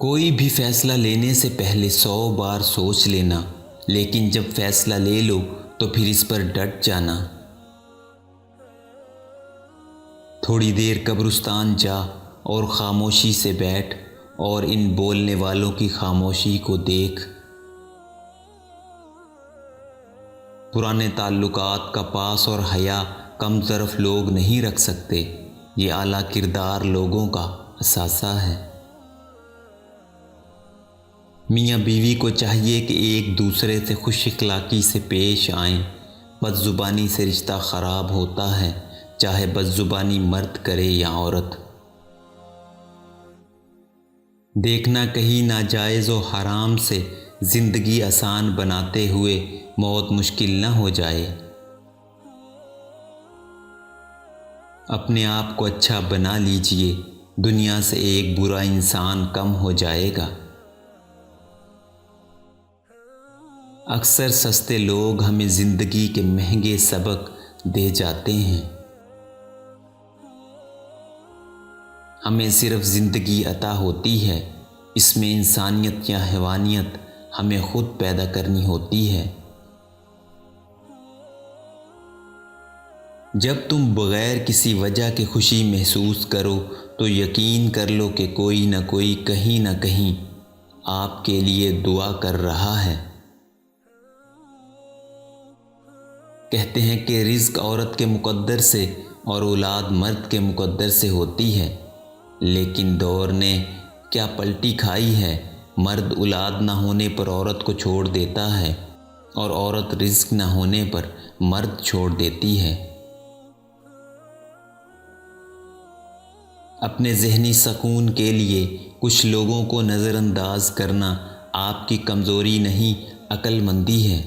کوئی بھی فیصلہ لینے سے پہلے 100 بار سوچ لینا، لیکن جب فیصلہ لے لو تو پھر اس پر ڈٹ جانا۔ تھوڑی دیر قبرستان جا اور خاموشی سے بیٹھ اور ان بولنے والوں کی خاموشی کو دیکھ۔ پرانے تعلقات کا پاس اور حیا کم ظرف لوگ نہیں رکھ سکتے، یہ اعلیٰ کردار لوگوں کا اثاثہ ہے۔ میاں بیوی کو چاہیے کہ ایک دوسرے سے خوش اخلاقی سے پیش آئیں۔ بد زبانی سے رشتہ خراب ہوتا ہے، چاہے بد زبانی مرد کرے یا عورت۔ دیکھنا کہیں ناجائز و حرام سے زندگی آسان بناتے ہوئے موت مشکل نہ ہو جائے۔ اپنے آپ کو اچھا بنا لیجئے، دنیا سے ایک برا انسان کم ہو جائے گا۔ اکثر سستے لوگ ہمیں زندگی کے مہنگے سبق دے جاتے ہیں۔ ہمیں صرف زندگی عطا ہوتی ہے، اس میں انسانیت یا حیوانیت ہمیں خود پیدا کرنی ہوتی ہے۔ جب تم بغیر کسی وجہ کے خوشی محسوس کرو تو یقین کر لو کہ کوئی نہ کوئی کہیں نہ کہیں آپ کے لیے دعا کر رہا ہے۔ کہتے ہیں کہ رزق عورت کے مقدر سے اور اولاد مرد کے مقدر سے ہوتی ہے، لیکن دور نے کیا پلٹی کھائی ہے۔ مرد اولاد نہ ہونے پر عورت کو چھوڑ دیتا ہے اور عورت رزق نہ ہونے پر مرد چھوڑ دیتی ہے۔ اپنے ذہنی سکون کے لیے کچھ لوگوں کو نظر انداز کرنا آپ کی کمزوری نہیں، عقل مندی ہے۔